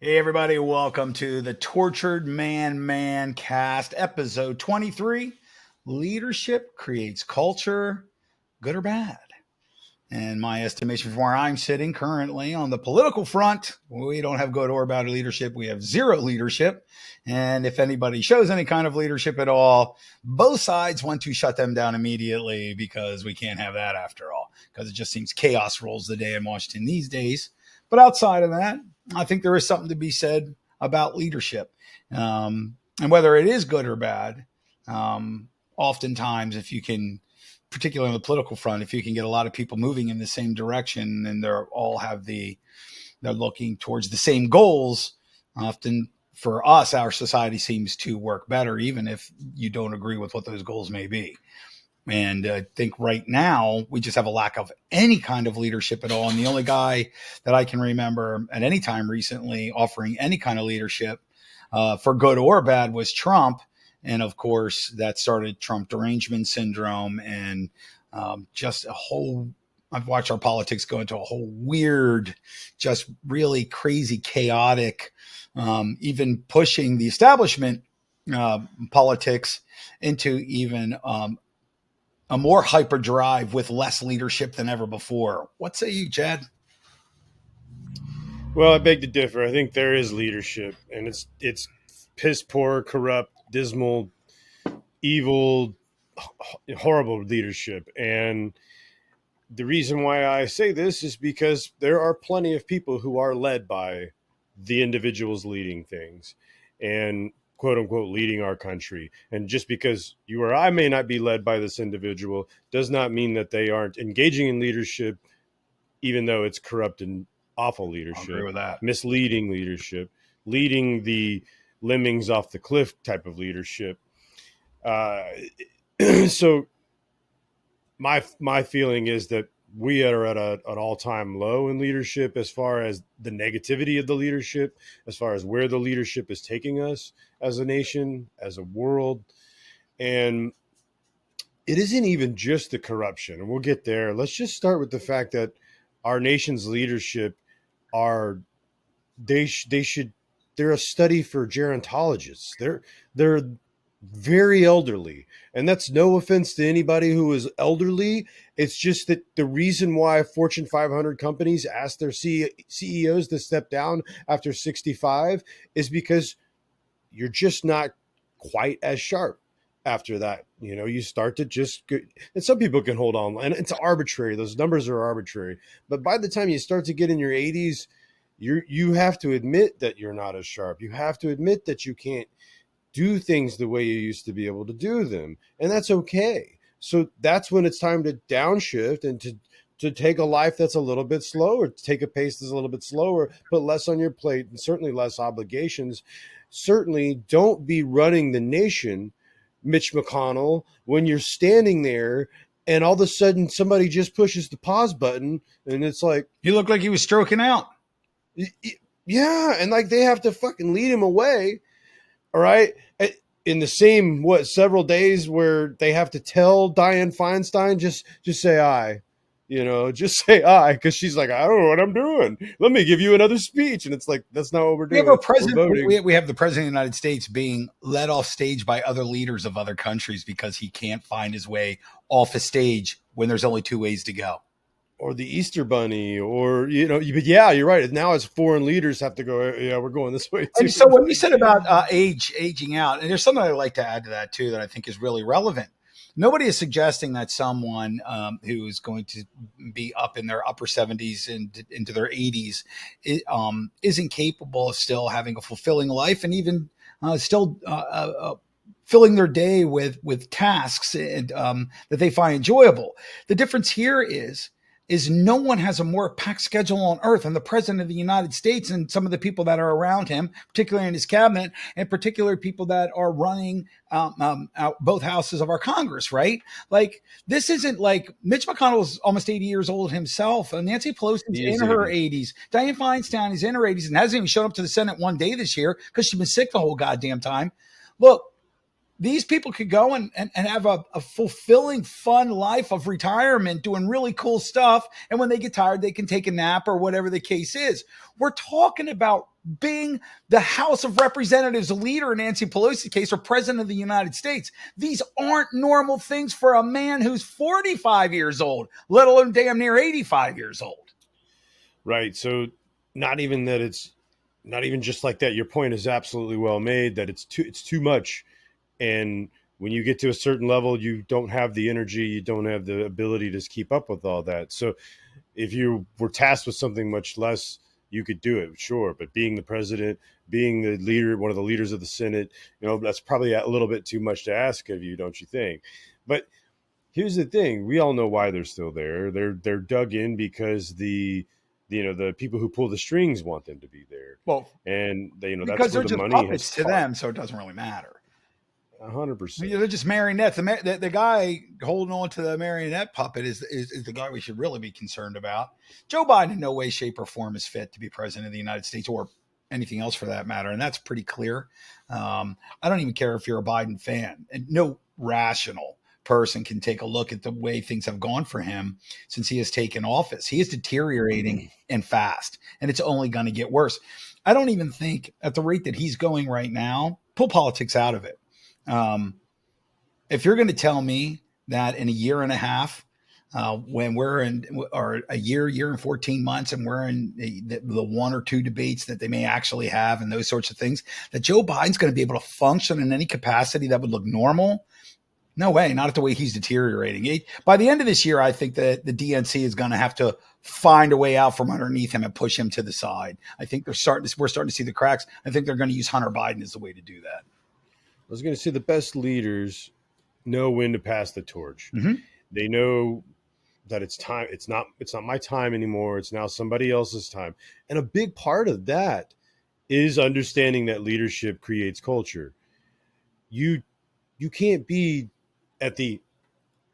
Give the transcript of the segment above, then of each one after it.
Hey, everybody, welcome to the Tortured Man Mancast, episode 23. Leadership creates culture, good or bad. And my estimation from where I'm sitting currently on the political front, we don't have good or bad leadership. We have zero leadership. And if anybody shows any kind of leadership at all, both sides want to shut them down immediately because we can't have that after all, because it just seems chaos rules the day in Washington these days. But outside of that, I think there is something to be said about leadership. And whether it is good or bad, oftentimes, if you can, particularly on the political front, if you can get a lot of people moving in the same direction and they're looking towards the same goals, often for us, our society seems to work better, even if you don't agree with what those goals may be. And I think right now we just have a lack of any kind of leadership at all. And the only guy that I can remember at any time recently offering any kind of leadership, for good or bad, was Trump. And of course, that started Trump derangement syndrome and just a whole. I've watched our politics go into a whole weird, just really crazy, chaotic, even pushing the establishment politics into even a more hyperdrive with less leadership than ever before. What say you, Chad? Well, I beg to differ. I think there is leadership, and it's piss poor, corrupt, dismal, evil, horrible leadership. And the reason why I say this is because there are plenty of people who are led by the individuals leading things and quote unquote leading our country. And just because you or I may not be led by this individual does not mean that they aren't engaging in leadership, even though it's corrupt and awful I agree leadership, with that. misleading leadership, leading the lemmings off the cliff type of leadership. Uh, so my feeling is that we are at an all time low in leadership as far as the negativity of the leadership, as far as where the leadership is taking us as a nation, as a world, and it isn't even just the corruption, and we'll get there. Let's just start with the fact that our nation's leadership are they should they're a study for gerontologists. They're very elderly, and that's no offense to anybody who is elderly. It's just that the reason why Fortune 500 companies ask their CEOs to step down after 65 is because you're just not quite as sharp after that. You know, you start to just get, and some people can hold on, and it's arbitrary. Those numbers are arbitrary. But by the time you start to get in your 80s, you have to admit that you're not as sharp. You have to admit that you can't do things the way you used to be able to do them. And that's okay. So that's when it's time to downshift and to take a life that's a little bit slower, to take a pace that's a little bit slower, put less on your plate and certainly less obligations. Certainly don't be running the nation, Mitch McConnell, when you're standing there and all of a sudden somebody just pushes the pause button and it's like, He looked like he was stroking out. yeah, and like they have to fucking lead him away. All right. In the same several days where they have to tell Dianne Feinstein, just say I, just say I, because she's like, I don't know what I'm doing. Let me give you another speech. And it's like, that's not what we're We have doing. our We're president. voting. We have the president of the United States being led off stage by other leaders of other countries because he can't find his way off a stage when there's only two ways to go. Or the Easter Bunny, or but yeah, you're right. Now it's foreign leaders have to go. Yeah, we're going this way too. And so when you said about aging out, and there's something I'd like to add to that too that I think is really relevant. Nobody is suggesting that someone who is going to be up in their upper 70s and into their 80s isn't capable of still having a fulfilling life and even still filling their day with tasks and, that they find enjoyable. The difference here is no one has a more packed schedule on earth than the president of the United States and some of the people that are around him, particularly in his cabinet, and particularly people that are running out both houses of our Congress, right? Like, this isn't like Mitch McConnell's almost 80 years old himself. Nancy Pelosi's He in is her 80. 80s. Dianne Feinstein is in her 80s and hasn't even shown up to the Senate one day this year because she's been sick the whole goddamn time. Look, these people could go and have a fulfilling, fun life of retirement doing really cool stuff. And when they get tired, they can take a nap or whatever the case is. We're talking about being the House of Representatives leader in Nancy Pelosi's case or president of the United States. These aren't normal things for a man who's 45 years old, let alone damn near 85 years old. Right. So not even that it's not even just like that. Your point is absolutely well made that it's too much. And when you get to a certain level, you don't have the energy, you don't have the ability to keep up with all that. So if you were tasked with something much less, you could do it, sure. But being the president, being the leader, one of the leaders of the Senate, that's probably a little bit too much to ask of you, don't you think? But here's the thing: we all know why they're still there. They're dug in because the people who pull the strings want them to be there. Well, And because that's where they're the just money has puppets to them, so it doesn't really matter. 100%. They're just marionettes. The guy holding on to the marionette puppet is the guy we should really be concerned about. Joe Biden in no way, shape, or form is fit to be president of the United States or anything else for that matter, and that's pretty clear. I don't even care if you're a Biden fan. And no rational person can take a look at the way things have gone for him since he has taken office. He is deteriorating and fast, and it's only going to get worse. I don't even think at the rate that he's going right now, pull politics out of it. If you're going to tell me that in a year and a half, when we're in, or a year and 14 months, and we're in the one or two debates that they may actually have and those sorts of things, that Joe Biden's going to be able to function in any capacity that would look normal? No way, not at the way he's deteriorating. By the end of this year, I think that the DNC is going to have to find a way out from underneath him and push him to the side. I think we're starting to see the cracks. I think they're going to use Hunter Biden as the way to do that. I was going to say the best leaders know when to pass the torch. Mm-hmm. They know that it's time. It's not my time anymore. It's now somebody else's time. And a big part of that is understanding that leadership creates culture. You can't be at the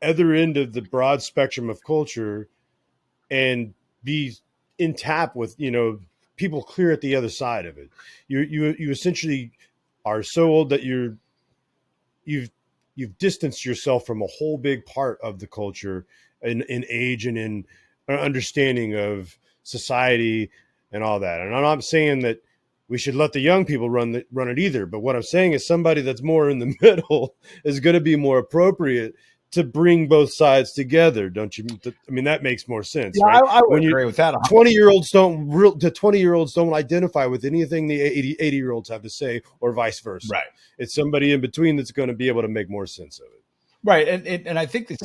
other end of the broad spectrum of culture and be in tap with people clear at the other side of it. You essentially are so old that you've distanced yourself from a whole big part of the culture in age and in understanding of society and all that. And I'm not saying that we should let the young people run it either. But what I'm saying is somebody that's more in the middle is going to be more appropriate to bring both sides together, don't you? I mean, that makes more sense, Yeah, right? I would agree with that. 20-year-olds don't identify with anything the 80-year-olds have to say, or vice versa. Right. It's somebody in between that's going to be able to make more sense of it. Right. And I think that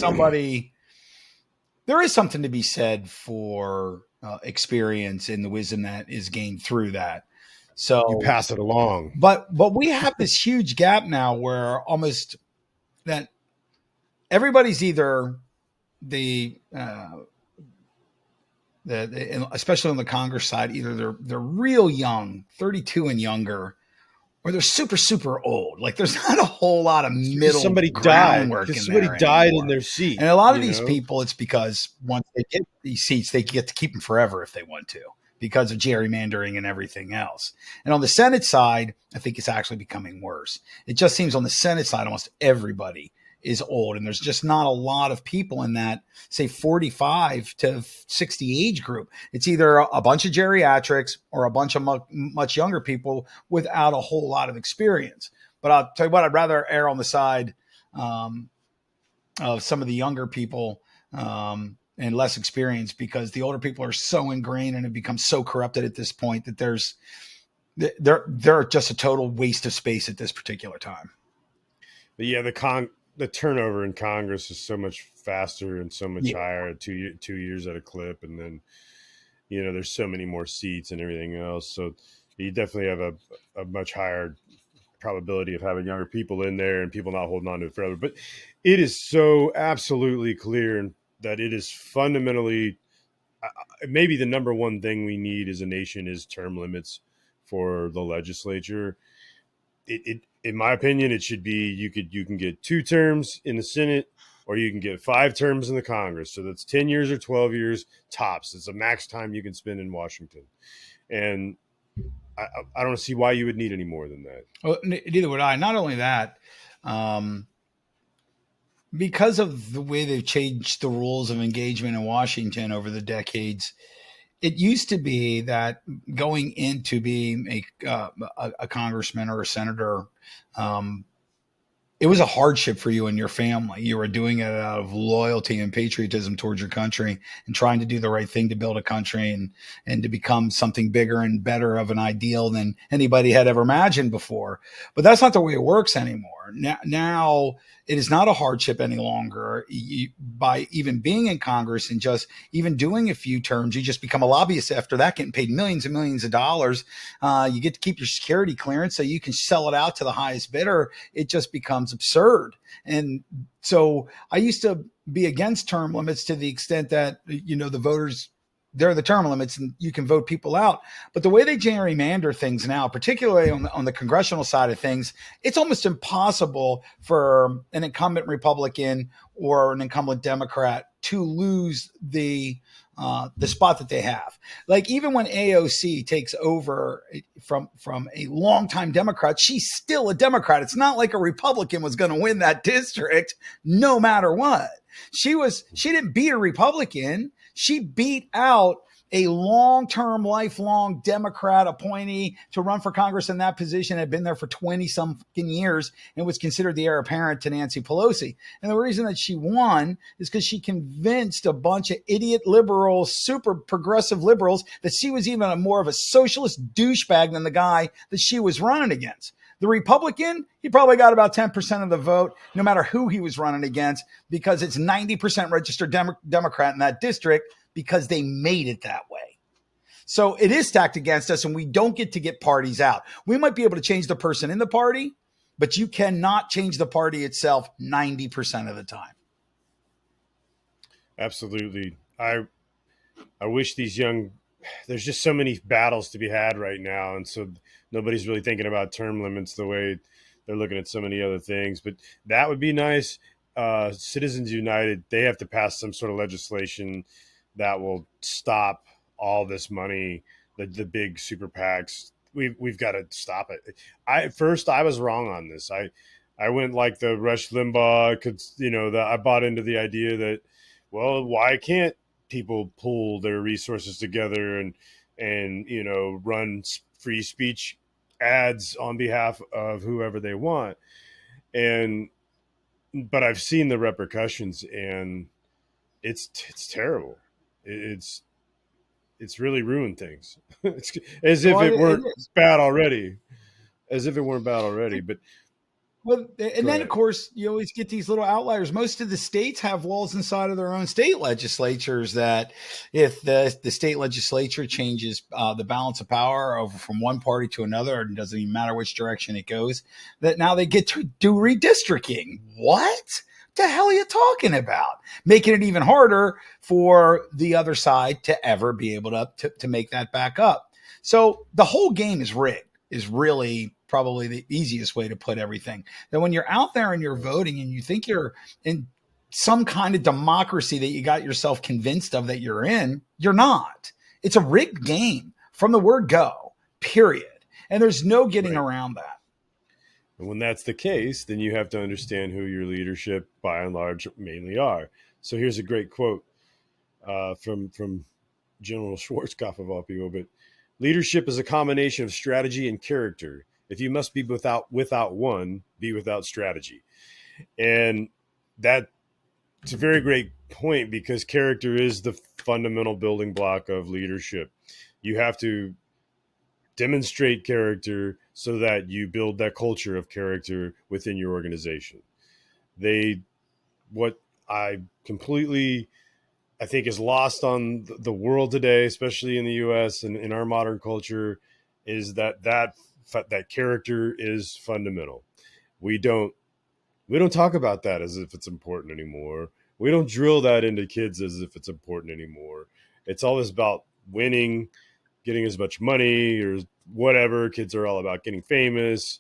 there is something to be said for experience and the wisdom that is gained through that. So you pass it along. But we have this huge gap now where almost that everybody's either especially on the Congress side, either they're real young, 32 and younger, or they're super, super old. Like there's not a whole lot of middle groundwork in there. Somebody died in their seat. And a lot of these people, it's because once they get these seats, they get to keep them forever if they want to, because of gerrymandering and everything else. And on the Senate side, I think it's actually becoming worse. It just seems on the Senate side, almost everybody is old. And there's just not a lot of people in that, say, 45 to 60 age group. It's either a bunch of geriatrics or a bunch of much younger people without a whole lot of experience. But I'll tell you what, I'd rather err on the side of some of the younger people and less experience, because the older people are so ingrained and have become so corrupted at this point that they're just a total waste of space at this particular time. But yeah, the turnover in Congress is so much faster and so much higher, 2 years at a clip. And then, there's so many more seats and everything else. So you definitely have a much higher probability of having younger people in there and people not holding on to it forever. But it is so absolutely clear that it is fundamentally, maybe the number one thing we need as a nation is term limits for the legislature. In my opinion, it should be you can get 2 terms in the Senate, or you can get 5 terms in the Congress. So that's 10 years or 12 years tops. It's a max time you can spend in Washington. And I don't see why you would need any more than that. Well, neither would I. Not only that, because of the way they've changed the rules of engagement in Washington over the decades, it used to be that going into being a congressman or a senator, um, it was a hardship for you and your family. You were doing it out of loyalty and patriotism towards your country and trying to do the right thing to build a country and to become something bigger and better of an ideal than anybody had ever imagined before. But that's not the way it works anymore. Now it is not a hardship any longer. By even being in Congress and just even doing a few terms, you just become a lobbyist after that, getting paid millions and millions of dollars. You get to keep your security clearance so you can sell it out to the highest bidder. It just becomes absurd. And so I used to be against term limits to the extent that, the voters, they're the term limits and you can vote people out. But the way they gerrymander things now, particularly on the congressional side of things, it's almost impossible for an incumbent Republican or an incumbent Democrat to lose the spot that they have. Like even when AOC takes over from a longtime Democrat, she's still a Democrat. It's not like a Republican was going to win that district no matter what. She didn't beat a Republican. She beat out a long-term, lifelong Democrat appointee to run for Congress in that position, had been there for 20 something years and was considered the heir apparent to Nancy Pelosi. And the reason that she won is because she convinced a bunch of idiot liberals, super progressive liberals, that she was even more of a socialist douchebag than the guy that she was running against. The Republican, he probably got about 10% of the vote, no matter who he was running against, because it's 90% registered Democrat in that district because they made it that way. So it is stacked against us, and we don't get to get parties out. We might be able to change the person in the party, but you cannot change the party itself 90% of the time. Absolutely. I wish these young, there's just so many battles to be had right now, and so nobody's really thinking about term limits the way they're looking at so many other things. But that would be nice. Citizens United, they have to pass some sort of legislation that will stop all this money, the big super PACs. We've got to stop it. I was wrong on this. I went like the Rush Limbaugh, I bought into the idea that, well, why can't people pool their resources together and run free speech ads on behalf of whoever they want? But I've seen the repercussions, and it's terrible. It's really ruined things. It's as if Well, it it weren't is. bad already. As if it weren't bad already. But Well, and go then of ahead. course you always get these little outliers. Most of the states have laws inside of their own state legislatures that, if the state legislature changes the balance of power over from one party to another, it doesn't even matter which direction it goes, that now they get to do redistricting. What the hell are you talking about? Making it even harder for the other side to ever be able to make that back up. So the whole game is rigged, is really probably the easiest way to put everything. That when you're out there and you're voting and you think you're in some kind of democracy that you got yourself convinced of that you're in, you're not. It's a rigged game from the word go, period. And there's no getting Right. around that. And when that's the case, then you have to understand who your leadership, by and large, mainly are. So here's a great quote from General Schwarzkopf of all people. But leadership is a combination of strategy and character. If you must be without one, be without strategy. And that's a very great point, because character is the fundamental building block of leadership. You have to demonstrate character so that you build that culture of character within your organization. They, what I completely, I think, is lost on the world today, especially in the U.S. and in our modern culture, is that character is fundamental. We don't we don't talk about that as if it's important anymore. We don't drill that into kids as if it's important anymore. It's always about winning, getting as much money or whatever. Kids are all about getting famous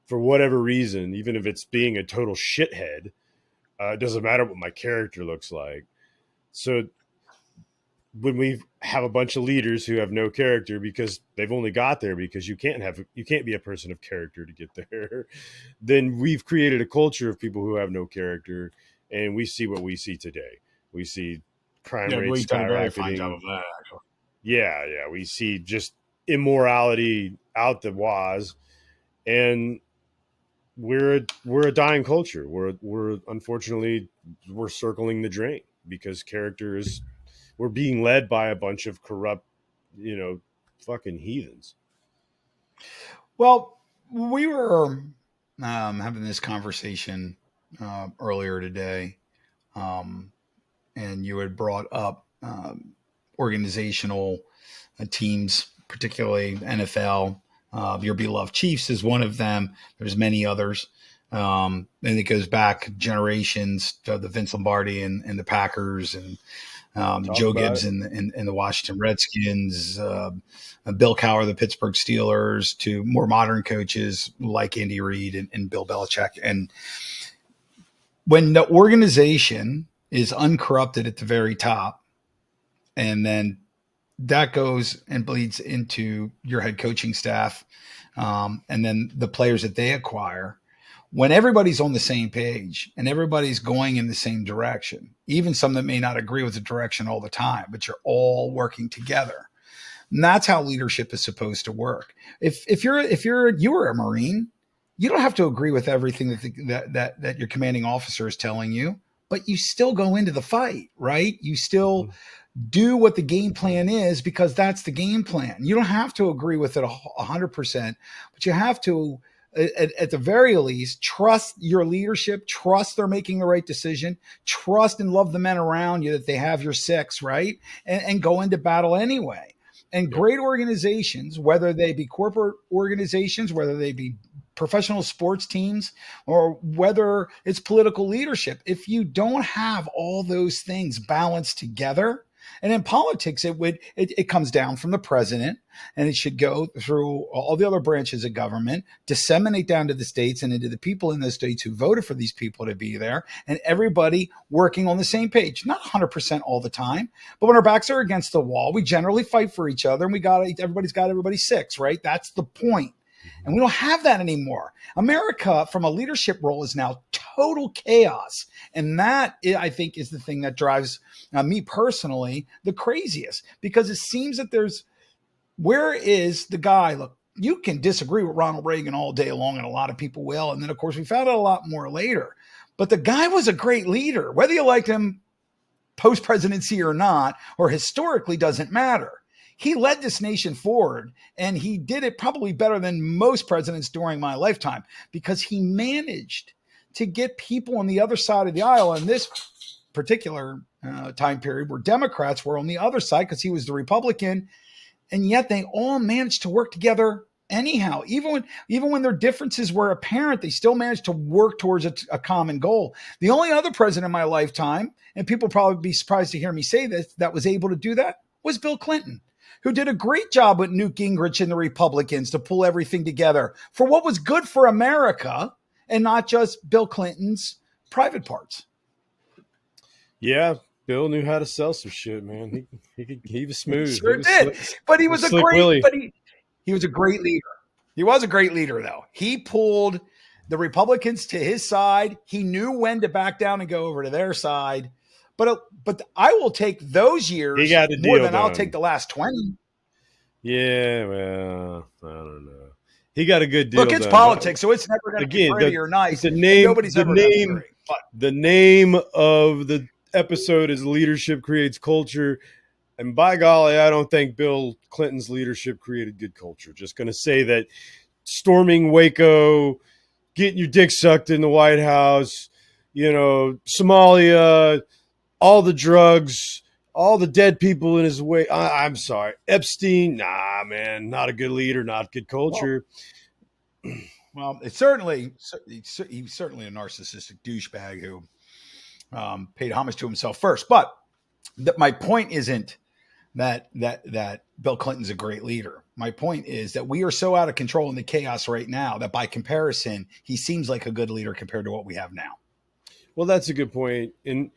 for whatever reason, even if it's being a total shithead. It doesn't matter what my character looks like. So when we have a bunch of leaders who have no character because they've only got there because you can't be a person of character to get there, then we've created a culture of people who have no character, and we see what we see today. We see crime Yeah, rates we've done a very fine job skyrocketing. of that, actually. Yeah. We see just immorality out the waz, and we're a dying culture. We're unfortunately we're circling the drain because we're being led by a bunch of corrupt, fucking heathens. Well, we were having this conversation earlier today, um, and you had brought up organizational teams, particularly NFL. Your beloved Chiefs is one of them. There's many others. And it goes back generations to the Vince Lombardi and the Packers and Talk Joe about Gibbs it. and the Washington Redskins, Bill Cowher, the Pittsburgh Steelers, to more modern coaches like Andy Reid and Bill Belichick. And when the organization is uncorrupted at the very top, and then that goes and bleeds into your head coaching staff, and then the players that they acquire. When everybody's on the same page and everybody's going in the same direction, even some that may not agree with the direction all the time, but you're all working together. And that's how leadership is supposed to work. You were a Marine, you don't have to agree with everything that your commanding officer is telling you, but you still go into the fight, right? You still do what the game plan is because that's the game plan. You don't have to agree with it 100%, but you have to, at the very least, trust your leadership, trust they're making the right decision, trust and love the men around you that they have your six, right? And go into battle anyway. And Yep. great organizations, whether they be corporate organizations, whether they be professional sports teams, or whether it's political leadership, if you don't have all those things balanced together, and in politics, it comes down from the president, and it should go through all the other branches of government, disseminate down to the states and into the people in those states who voted for these people to be there, and everybody working on the same page. Not 100% all the time, but when our backs are against the wall, we generally fight for each other, and everybody's got everybody's six, right? That's the point. And we don't have that anymore. America, from a leadership role, is now total chaos. And that, I think, is the thing that drives me personally the craziest, because it seems that where is the guy? Look, you can disagree with Ronald Reagan all day long, and a lot of people will. And then, of course, we found out a lot more later. But the guy was a great leader. Whether you liked him post-presidency or not, or historically, doesn't matter. He led this nation forward, and he did it probably better than most presidents during my lifetime, because he managed to get people on the other side of the aisle in this particular time period where Democrats were on the other side because he was the Republican, and yet they all managed to work together anyhow. Even when their differences were apparent, they still managed to work towards a common goal. The only other president in my lifetime, and people probably be surprised to hear me say this, that was able to do that was Bill Clinton, who did a great job with Newt Gingrich and the Republicans to pull everything together for what was good for America and not just Bill Clinton's private parts. Yeah, Bill knew how to sell some shit, man. He was He smooth. He sure was did. slick. But He was slick Willie. he was a great leader. He was a great leader, though. He pulled the Republicans to his side. He knew when to back down and go over to their side. But I will take those He years got the more deal than I'll done. take the last 20. Yeah, well, I don't know. He got a good deal. Look, it's done, politics, so it's never going to be pretty or nice. Nobody's ever going to be great. But the name of the episode is "Leadership Creates Culture," and by golly, I don't think Bill Clinton's leadership created good culture. Just going to say that storming Waco, getting your dick sucked in the White House, Somalia, all the drugs, all the dead people in his way. I'm sorry. Epstein, nah, man, not a good leader, not good culture. Well, he's certainly a narcissistic douchebag who paid homage to himself first. But my point isn't that Bill Clinton's a great leader. My point is that we are so out of control in the chaos right now that by comparison, he seems like a good leader compared to what we have now. Well, that's a good point. And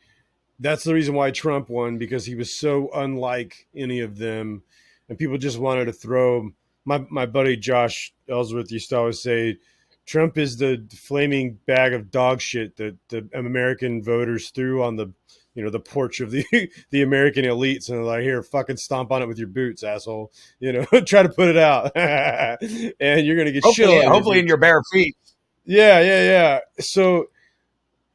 that's the reason why Trump won, because he was so unlike any of them. And people just wanted to throw him. My buddy Josh Ellsworth used to always say, Trump is the flaming bag of dog shit that the American voters threw on the the porch of the the American elites, and they're like, here, fucking stomp on it with your boots, asshole. Try to put it out, and you're gonna get shit Hopefully, on your hopefully in boots. your bare feet. Yeah, yeah, yeah. So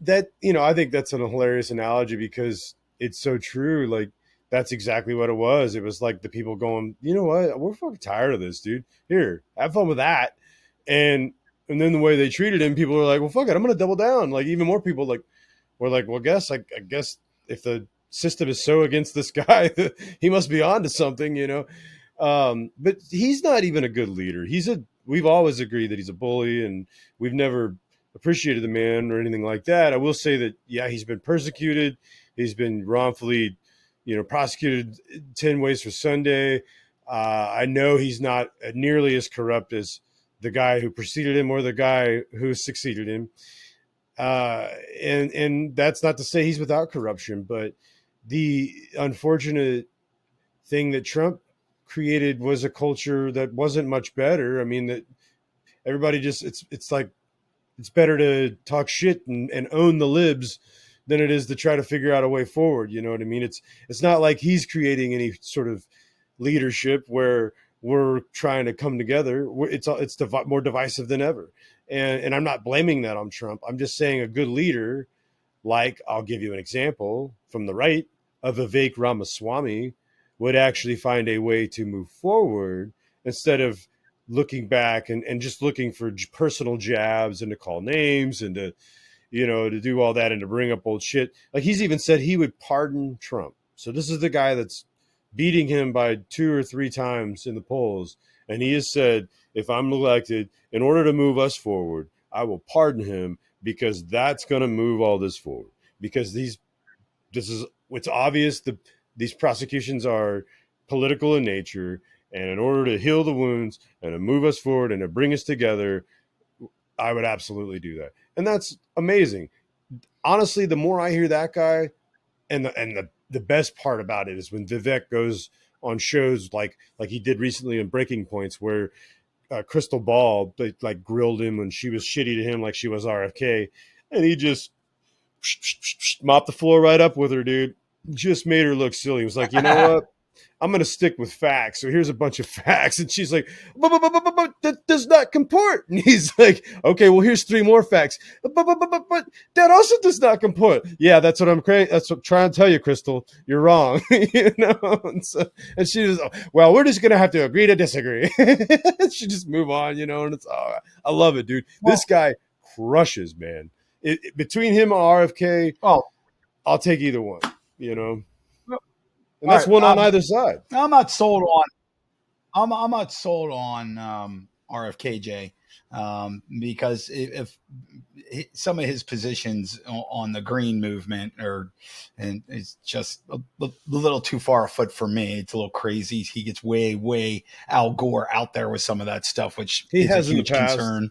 that I think that's an hilarious analogy because it's so true. Like that's exactly what it was. It was like the people going, you know what, we're fucking tired of this, dude. Here, have fun with that. And then the way they treated him, people were like, well, fuck it, I'm gonna double down. Like even more people like were like, well, I guess if the system is so against this guy, he must be on to something. But he's not even a good leader. We've always agreed that he's a bully, and we've never appreciated the man or anything like that. I will say that, yeah, he's been persecuted. He's been wrongfully, prosecuted 10 ways for Sunday. I know he's not nearly as corrupt as the guy who preceded him or the guy who succeeded him. Uh, and that's not to say he's without corruption, but the unfortunate thing that Trump created was a culture that wasn't much better. I mean, that everybody just it's like it's better to talk shit and own the libs than it is to try to figure out a way forward. You know what I mean? It's not like he's creating any sort of leadership where we're trying to come together. It's more divisive than ever. And I'm not blaming that on Trump. I'm just saying a good leader, like I'll give you an example from the right of Vivek Ramaswamy, would actually find a way to move forward instead of looking back and just looking for personal jabs and to call names and to do all that and to bring up old shit. Like he's even said he would pardon Trump. So this is the guy that's beating him by 2 or 3 times in the polls. And he has said, if I'm elected, in order to move us forward, I will pardon him because that's going to move all this forward. Because it's obvious that these prosecutions are political in nature. And in order to heal the wounds and to move us forward and to bring us together, I would absolutely do that. And that's amazing. Honestly, the more I hear that guy, and the best part about it is when Vivek goes on shows like he did recently in Breaking Points, where Crystal Ball like grilled him when she was shitty to him like she was RFK, and he just mopped the floor right up with her, dude. Just made her look silly. He was like, you know what? I'm going to stick with facts. So here's a bunch of facts. And she's like, but that does not comport. And he's like, okay, well, here's 3 more facts. But that also does not comport. Yeah, that's what that's what I'm trying to tell you, Crystal. You're wrong. And she was, well, we're just going to have to agree to disagree. She just move on, and I love it, dude. Well, This guy crushes, man. Between him and RFK, well, I'll take either one. And all that's right. one on either side. I'm not sold on. I'm not sold on RFKJ because if some of his positions on the green movement and it's just a little too far afoot for me. It's a little crazy. He gets way Al Gore out there with some of that stuff, which He is a has in the huge past. concern.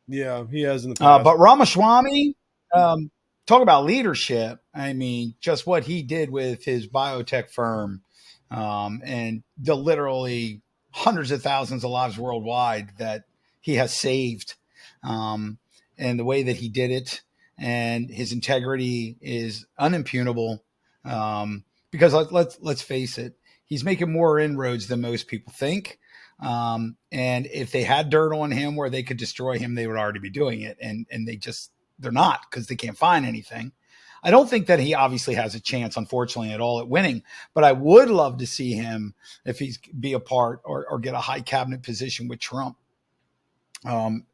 Yeah, he has in the past. But Ramaswamy, talk about leadership. I mean, just what he did with his biotech firm and the literally hundreds of thousands of lives worldwide that he has saved, and the way that he did it, and his integrity is unimpugnable. Because let's face it, he's making more inroads than most people think. And if they had dirt on him where they could destroy him, they would already be doing it. And they're not because they can't find anything. I don't think that he obviously has a chance, unfortunately, at all at winning, but I would love to see him if he's be a part or get a high cabinet position with Trump.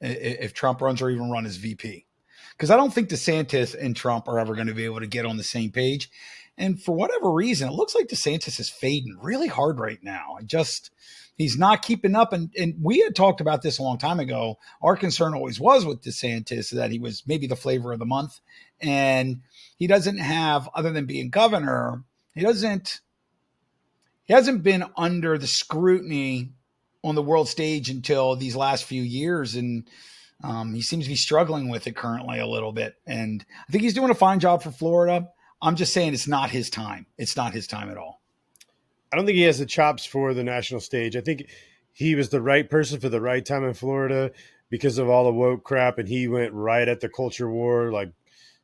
If Trump runs or even run as VP, because I don't think DeSantis and Trump are ever going to be able to get on the same page. And for whatever reason, it looks like DeSantis is fading really hard right now. He's not keeping up. And we had talked about this a long time ago. Our concern always was with DeSantis that he was maybe the flavor of the month. And he doesn't have, other than being governor, he hasn't been under the scrutiny on the world stage until these last few years. And he seems to be struggling with it currently a little bit. And I think he's doing a fine job for Florida. I'm just saying it's not his time. It's not his time at all. I don't think he has the chops for the national stage. I think he was the right person for the right time in Florida because of all the woke crap, and he went right at the culture war, like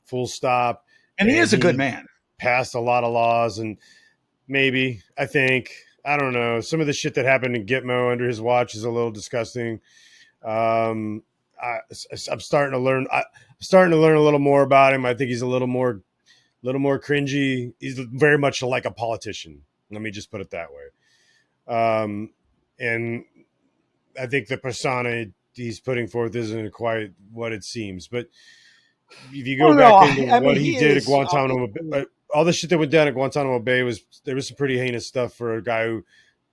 full stop. And he is a good man. passed a lot of laws, and maybe I don't know, some of the shit that happened in Gitmo under his watch is a little disgusting. Um, I'm starting to learn. I'm starting to learn a little more about him. I think he's a little more cringy. He's very much like a politician. Let me just put it that way. And I think the persona he's putting forth isn't quite what it seems. But if you go Well, no, back into I mean what he he did at is Guantanamo, obviously. all the shit that went down at Guantanamo Bay there was some pretty heinous stuff for a guy who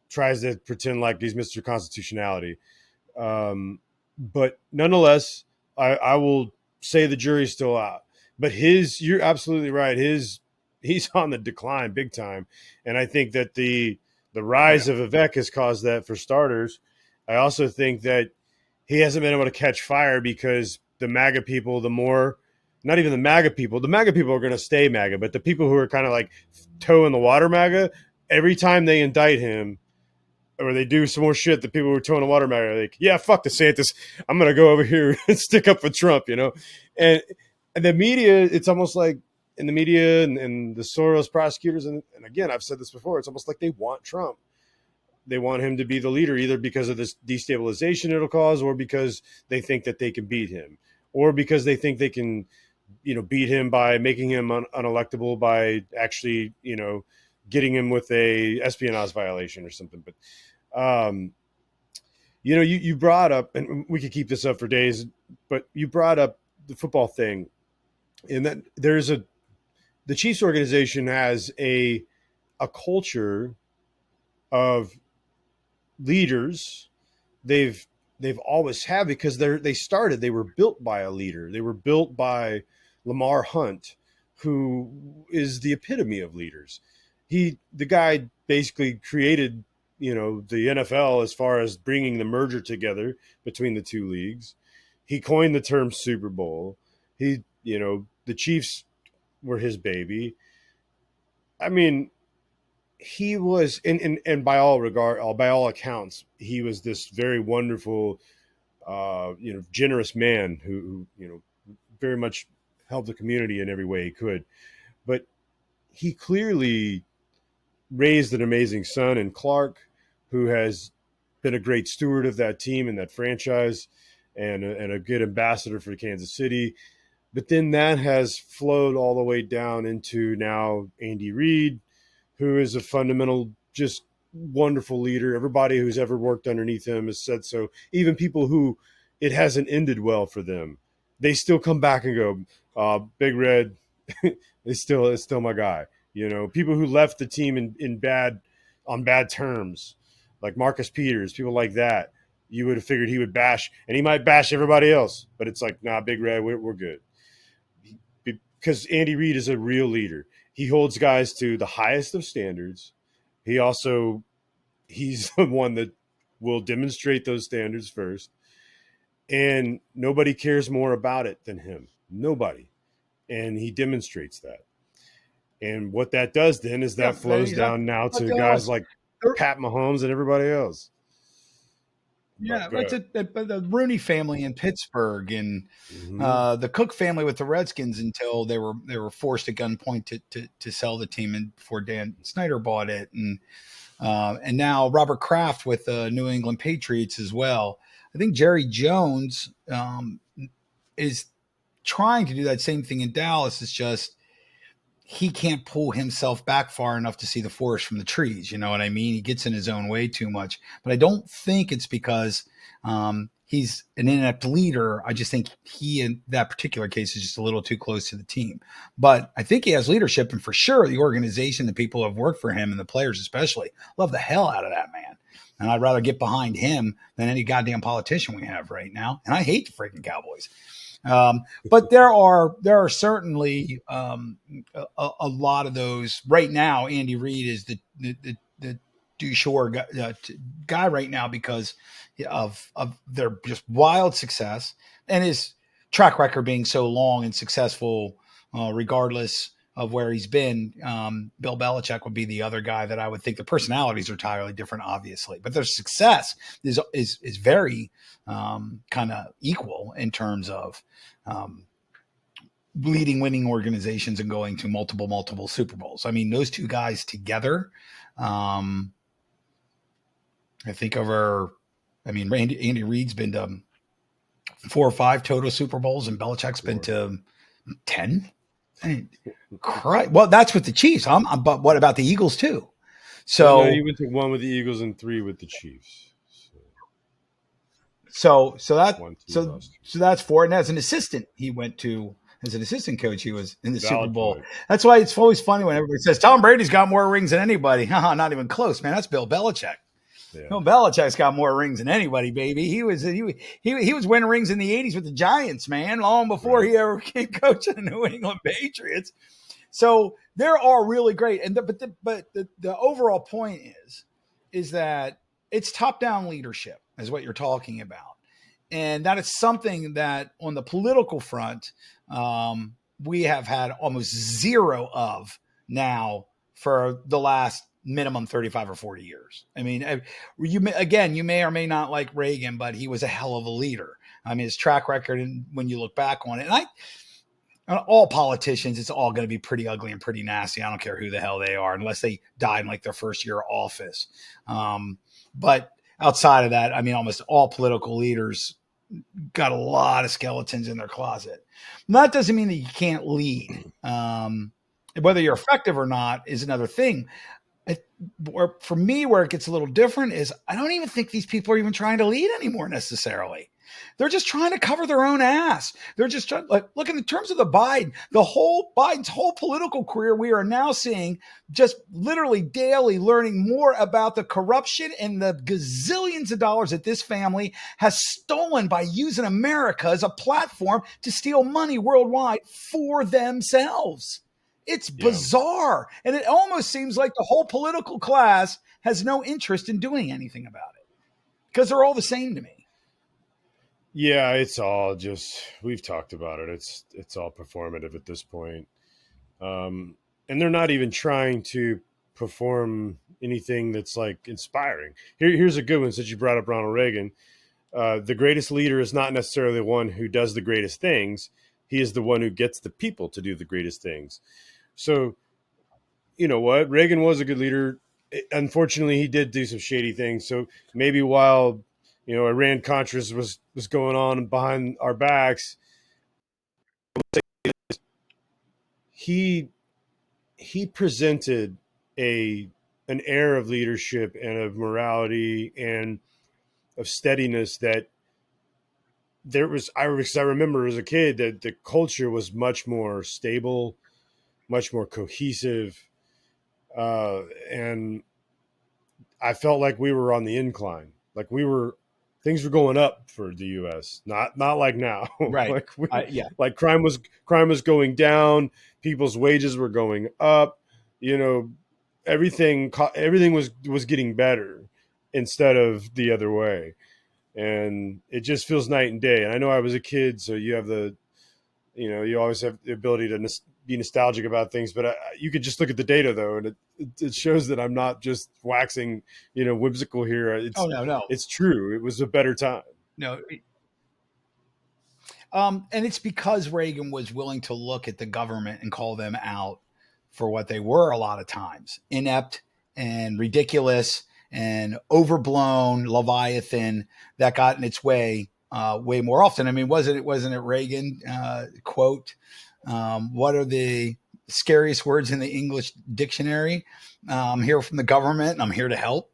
tries to pretend like he's Mr. Constitutionality. But nonetheless, I will say the jury's still out. But you're absolutely right. He's on the decline big time, and I think that the Oh rise yeah. of Vivek has caused that for starters. I also think that he hasn't been able to catch fire because the MAGA people, not even the MAGA people are going to stay MAGA, but the people who are kind of like toe in the water MAGA, every time they indict him, or they do some more shit, the people who are towing the water matter are like, yeah, fuck DeSantis. I'm going to go over here and stick up for Trump, you know? And, and the media, it's almost like in the media and the Soros prosecutors, and again, I've said this before, it's almost like they want Trump. They want him to be the leader, either because of this destabilization it'll cause, or because they think that they can beat him, or because they think they can, beat him by making him unelectable by actually, getting him with a espionage violation or something. But um, you brought up, and we could keep this up for days, but you brought up the football thing, and that the Chiefs organization has a culture of leaders. They've always had, because they were built by a leader. They were built by Lamar Hunt, who is the epitome of leaders. The guy basically created, the NFL as far as bringing the merger together between the two leagues. He coined the term Super Bowl. The Chiefs were his baby. I mean, he was, and by all accounts, he was this very wonderful, generous man who very much helped the community in every way he could. But he clearly raised an amazing son in Clark, who has been a great steward of that team and that franchise, and a good ambassador for Kansas City. But then that has flowed all the way down into now Andy Reid, who is a fundamental, just wonderful leader. Everybody who's ever worked underneath him has said so. Even people who it hasn't ended well for them, they still come back and go, Big Red it's still my guy. People who left the team on bad terms, like Marcus Peters, people like that. You would have figured he would bash, and he might bash everybody else, but it's like, nah, Big Red, we're good. Because Andy Reid is a real leader. He holds guys to the highest of standards. He's the one that will demonstrate those standards first. And nobody cares more about it than him. Nobody. And he demonstrates that. And what that does then is Yeah, that flows down now but to guys like the- Pat Mahomes and everybody else. yeah, But go ahead. but the Rooney family in Pittsburgh and Mm-hmm. the Cook family with the Redskins until they were forced at gunpoint to sell the team and before Dan Snyder bought it, and now Robert Kraft with the New England Patriots as well. I think Jerry Jones is trying to do that same thing in Dallas. It's just he can't pull himself back far enough to see the forest from the trees. You know what I mean? He gets in his own way too much. But I don't think it's because he's an inept leader. I just think he, in that particular case, is just a little too close to the team. But I think he has leadership, and for sure, the organization, the people who have worked for him, and the players especially, love the hell out of that man. And I'd rather get behind him than any goddamn politician we have right now. And I hate the freaking Cowboys. But there are certainly a lot of those right now. Andy Reid is the du jour guy right now because of their just wild success and his track record being so long and successful, regardless of where he's been. Bill Belichick would be the other guy that I would think. The personalities are entirely different, obviously, but their success is very kind of equal in terms of um, leading winning organizations and going to multiple Super Bowls. I mean, those two guys together, I think Andy Reid's been to 4 or 5 total Super Bowls, and Belichick's been to 10. I mean, well, that's with the Chiefs. But what about the Eagles too? So well, no, he went to 1 with the Eagles and 3 with the Chiefs. So that's 4. And as an assistant, he went to as an assistant coach. He was in the Super Bowl. Point. That's why it's always funny when everybody says Tom Brady's got more rings than anybody. Not even close, man. That's Bill Belichick. Yeah. Bill Belichick's got more rings than anybody, baby. He was winning rings in the 80s with the Giants, man, long before he ever became coach of the New England Patriots. So there are really great, and the overall point is that it's top-down leadership is what you're talking about. And that is something that on the political front, we have had almost zero of now for the last minimum 35 or 40 years. I mean, you may or may not like Reagan, but he was a hell of a leader. I mean, his track record, and when you look back on it, and all politicians, it's all going to be pretty ugly and pretty nasty. I don't care who the hell they are, unless they die in like their first year of office. But outside of that, I mean, almost all political leaders got a lot of skeletons in their closet. And that doesn't mean that you can't lead. Whether you're effective or not is another thing. For me, where it gets a little different is I don't even think these people are even trying to lead anymore necessarily. They're just trying to cover their own ass. They're just trying, look, in terms of Biden's whole political career, we are now seeing just literally daily learning more about the corruption and the gazillions of dollars that this family has stolen by using America as a platform to steal money worldwide for themselves. It's bizarre. And it almost seems like the whole political class has no interest in doing anything about it because they're all the same to me. Yeah, it's all just, we've talked about it. It's all performative at this point. And they're not even trying to perform anything that's like inspiring. Here's a good one, since you brought up Ronald Reagan. The greatest leader is not necessarily the one who does the greatest things. He is the one who gets the people to do the greatest things. So, you know what? Reagan was a good leader. Unfortunately, he did do some shady things. So maybe while, you know, Iran-Contras was going on behind our backs, he presented an air of leadership and of morality and of steadiness that I remember as a kid that the culture was much more stable, much more cohesive, and I felt like we were on the incline. Like things were going up for the U.S. Not like now. Right. Like crime was going down. People's wages were going up. You know, everything was getting better instead of the other way. And it just feels night and day. And I know I was a kid, so you have you always have the ability to be nostalgic about things, but you could just look at the data though, and it shows that I'm not just waxing, whimsical here. No. It's true. It was a better time. No. And it's because Reagan was willing to look at the government and call them out for what they were a lot of times: inept and ridiculous and overblown Leviathan that got in its way way more often. I mean, wasn't it Reagan quote? What are the scariest words in the English dictionary? I'm here from the government and I'm here to help.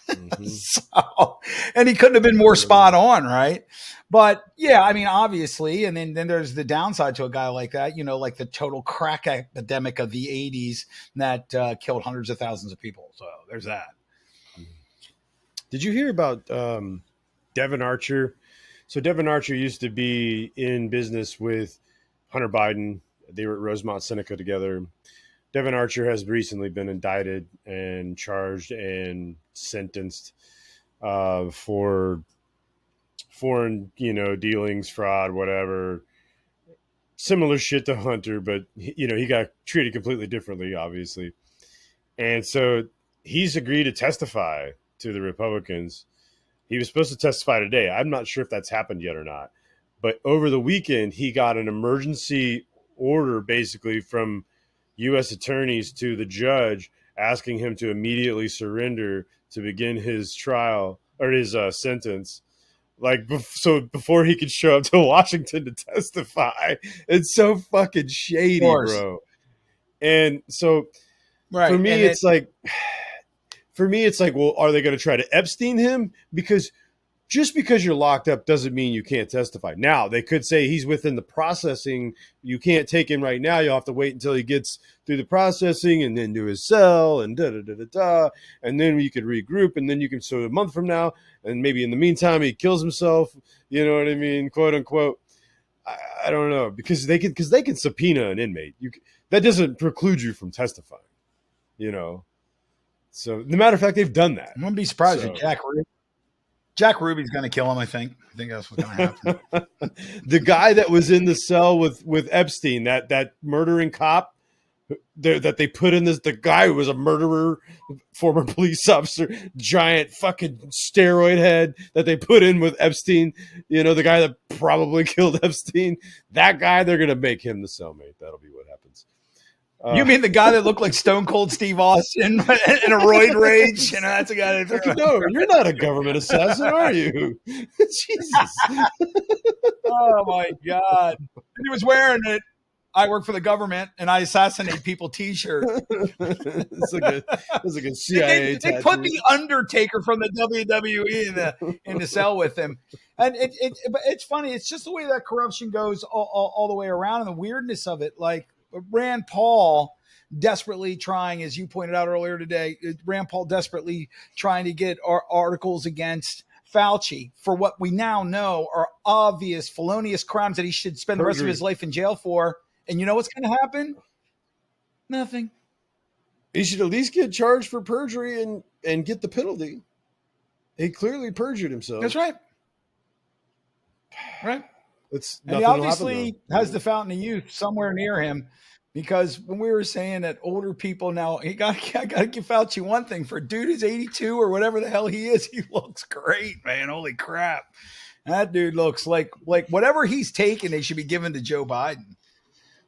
Mm-hmm. And he couldn't have been more spot on, right? But yeah, I mean, obviously, and then there's the downside to a guy like that, like the total crack epidemic of the 80s that killed hundreds of thousands of people. So there's that. Did you hear about Devin Archer? So Devin Archer used to be in business with Hunter Biden. They were at Rosemont Seneca together. Devin Archer has recently been indicted and charged and sentenced for foreign, dealings, fraud, whatever. Similar shit to Hunter, but he got treated completely differently, obviously. And so he's agreed to testify to the Republicans. He was supposed to testify today. I'm not sure if that's happened yet or not. But over the weekend, he got an emergency order basically from U.S. attorneys to the judge asking him to immediately surrender to begin his trial or his sentence. Like, so before he could show up to Washington to testify. It's so fucking shady, bro. And so right. for me, it's like, well, are they going to try to Epstein him? Because just because you're locked up doesn't mean you can't testify. Now, they could say he's within the processing. You can't take him right now. You'll have to wait until he gets through the processing and then to his cell and da-da-da-da-da. And then you could regroup, and then you can, so a month from now, and maybe in the meantime, he kills himself. You know what I mean? Quote, unquote. I don't know. Because they can subpoena an inmate. That doesn't preclude you from testifying. You know? So, as a matter of fact, they've done that. I wouldn't be surprised if Jack Ruby's going to kill him, I think. I think that's what's going to happen. The guy that was in the cell with Epstein, that murdering cop that they put in the guy who was a murderer, former police officer, giant fucking steroid head that they put in with Epstein, you know, the guy that probably killed Epstein, that guy, they're going to make him the cellmate. That'll be what happens. You mean the guy that looked like Stone Cold Steve Austin in a roid rage? You know, that's a guy that no, you're not a government assassin, are you? Jesus. Oh, my God. And he was wearing it. I work for the government and I assassinate people t-shirt. It's like a CIA they put the Undertaker from the WWE in the cell with him. And it's funny. It's just the way that corruption goes all the way around, and the weirdness of it. Like Rand Paul desperately trying, as you pointed out earlier today, Rand Paul desperately trying to get our articles against Fauci for what we now know are obvious felonious crimes that he should spend the rest of his life in jail for. And you know what's going to happen? Nothing. He should at least get charged for perjury and get the penalty. He clearly perjured himself. That's right. Right. And he obviously has the fountain of youth somewhere near him, because when we were saying that older people now, I got to give Fauci one thing. For a dude who's 82 or whatever the hell he is, he looks great, man. Holy crap. That dude looks like whatever he's taking, they should be giving to Joe Biden.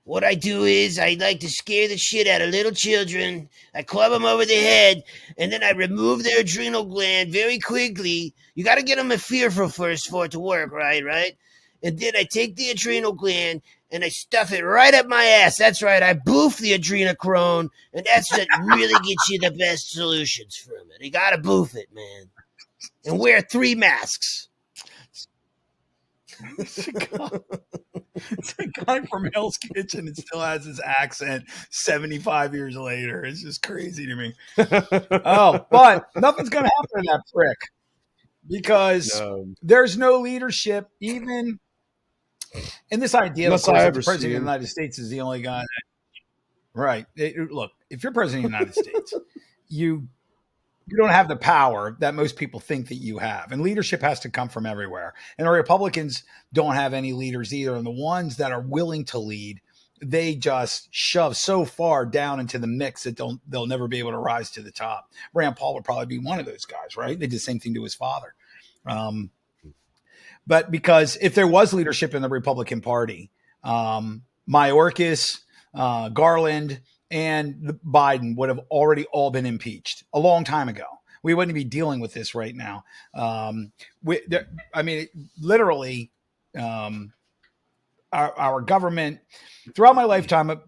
What I do is I like to scare the shit out of little children. I club them over the head, and then I remove their adrenal gland very quickly. You got to get them a fearful first for it to work, right? And then I take the adrenal gland, and I stuff it right up my ass. That's right. I boof the adrenochrome, and that's what really gets you the best solutions from it. You got to boof it, man. And wear 3 masks. It's a guy from Hell's Kitchen and still has his accent 75 years later. It's just crazy to me. But nothing's going to happen to that prick, because there's no leadership, even in this idea. Of course, that the president of the United States is the only guy that, right. Look, if you're president of the United States, you don't have the power that most people think that you have. And leadership has to come from everywhere. And the Republicans don't have any leaders either. And the ones that are willing to lead, they just shove so far down into the mix that they'll never be able to rise to the top. Rand Paul would probably be one of those guys, right? They did the same thing to his father. But because if there was leadership in the Republican Party, Mayorkas, Garland, and Biden would have already all been impeached a long time ago. We wouldn't be dealing with this right now. Literally, our government, throughout my lifetime,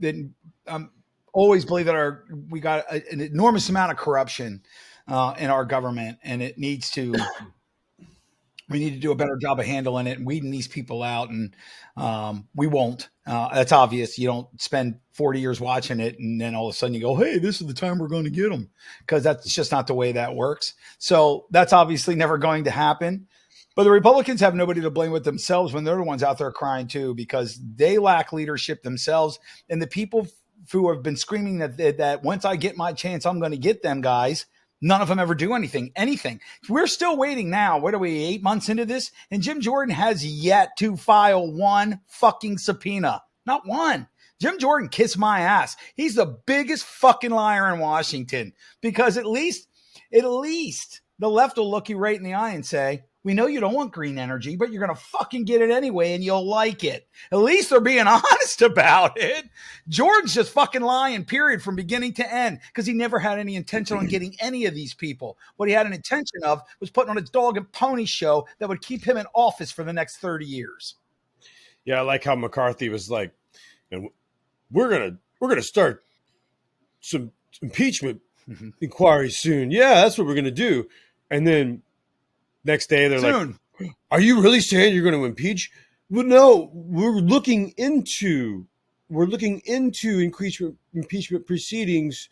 I'm always believe that we got an enormous amount of corruption in our government, and we need to do a better job of handling it and weeding these people out. And we won't. That's obvious. You don't spend 40 years watching it and then all of a sudden you go, hey, this is the time we're going to get them, because that's just not the way that works. So that's obviously never going to happen. But the Republicans have nobody to blame with themselves when they're the ones out there crying too, because they lack leadership themselves. And the people who have been screaming that once I get my chance, I'm going to get them guys, none of them ever do anything. We're still waiting now. What are we, 8 months into this? And Jim Jordan has yet to file one fucking subpoena. Not one. Jim Jordan kissed my ass. He's the biggest fucking liar in Washington, because at least the left will look you right in the eye and say, We know you don't want green energy, but you're going to fucking get it anyway and you'll like it. At least they're being honest about it. George's just fucking lying, period, from beginning to end, because he never had any intention on getting any of these people. What he had an intention of was putting on a dog and pony show that would keep him in office for the next 30 years. Yeah, I like how McCarthy was like, and we're gonna start some impeachment inquiries soon. Yeah, that's what we're gonna do. And then next day they're like, "Are you really saying you're going to impeach?" Well, no, we're looking into impeachment proceedings.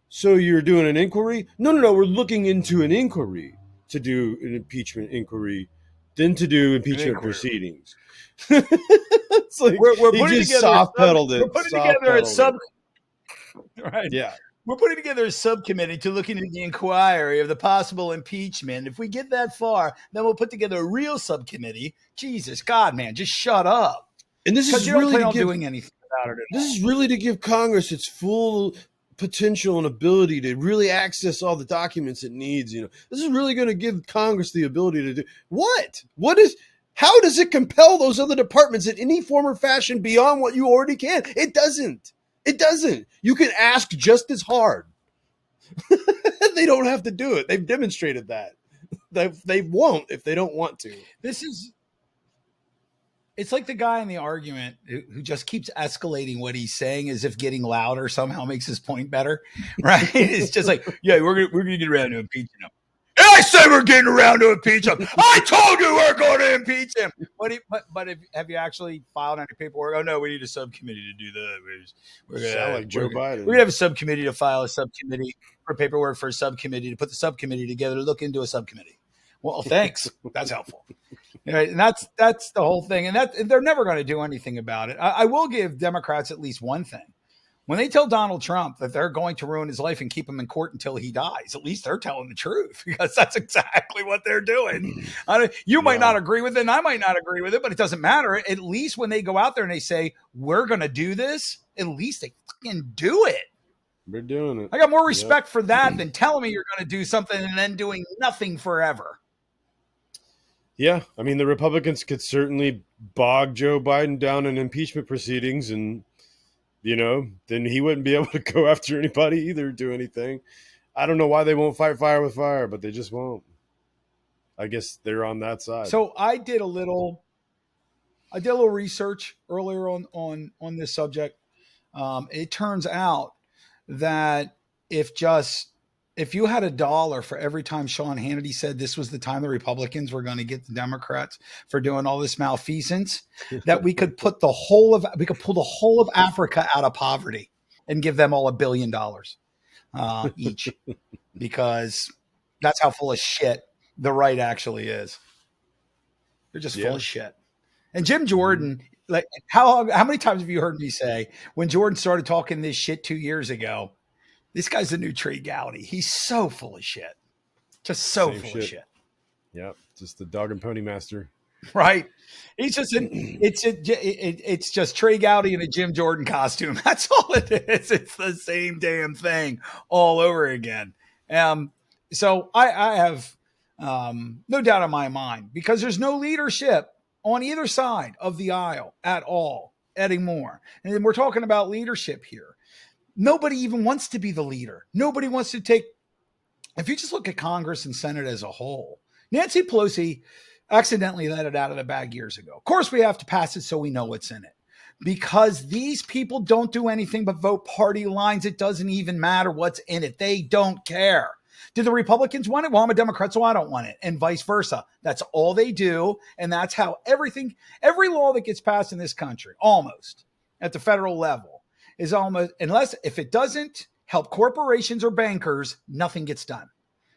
So you're doing an inquiry? No. We're looking into an inquiry to do an impeachment inquiry, then to do impeachment proceedings. It's like we're he putting just together soft pedaled it. We're putting together a sub. Right. Yeah. We're putting together a subcommittee to look into the inquiry of the possible impeachment. If we get that far, then we'll put together a real subcommittee. Jesus, God, man, just shut up. And this is you don't really plan on doing anything about it. This is really to give Congress its full potential and ability to really access all the documents it needs. This is really going to give Congress the ability to do what? How does it compel those other departments in any form or fashion beyond what you already can? It doesn't. You can ask just as hard. They don't have to do it. They've demonstrated that. They won't if they don't want to. It's like the guy in the argument who just keeps escalating what he's saying as if getting louder somehow makes his point better, right? It's just like, yeah, we're gonna get around to impeaching him. And I said we're getting around to impeach him. I told you we're going to impeach him. But have you actually filed any paperwork? Oh no, we need a subcommittee to do that. We're sound like Joe Biden. We're gonna have a subcommittee to file a subcommittee for paperwork for a subcommittee to put the subcommittee together to look into a subcommittee. Well, thanks. That's helpful. Right, and that's the whole thing. And that they're never going to do anything about it. I will give Democrats at least one thing. When they tell Donald Trump that they're going to ruin his life and keep him in court until he dies, at least they're telling the truth, because that's exactly what they're doing. You might not agree with it, and I might not agree with it, but it doesn't matter. At least when they go out there and they say, we're going to do this, at least they fucking do it. We're doing it. I got more respect for that than telling me you're going to do something and then doing nothing forever. Yeah, I mean, the Republicans could certainly bog Joe Biden down in impeachment proceedings, and then he wouldn't be able to go after anybody either, do anything. I don't know why they won't fight fire with fire, but they just won't. I guess they're on that side. So I did a little research earlier on this subject. It turns out that if you had $1 for every time Sean Hannity said this was the time the Republicans were going to get the Democrats for doing all this malfeasance, that we could pull the whole of Africa out of poverty and give them all $1 billion each, because that's how full of shit the right actually is. They're just full of shit. And Jim Jordan, like how many times have you heard me say when Jordan started talking this shit 2 years ago? This guy's the new Trey Gowdy. He's so full of shit. Just so full of shit. Yep. Just the dog and pony master. Right. He's just it's just Trey Gowdy in a Jim Jordan costume. That's all it is. It's the same damn thing all over again. So I have no doubt in my mind, because there's no leadership on either side of the aisle at all anymore. And then we're talking about leadership here. Nobody even wants to be the leader. Nobody wants to take. If you just look at Congress and Senate as a whole, Nancy Pelosi accidentally let it out of the bag years ago. Of course, we have to pass it so we know what's in it, because these people don't do anything but vote party lines. It doesn't even matter what's in it. They don't care. Do the Republicans want it? Well, I'm a Democrat, so I don't want it, and vice versa. That's all they do, and that's how every law that gets passed in this country, almost at the federal level, is almost, unless if it doesn't help corporations or bankers, nothing gets done.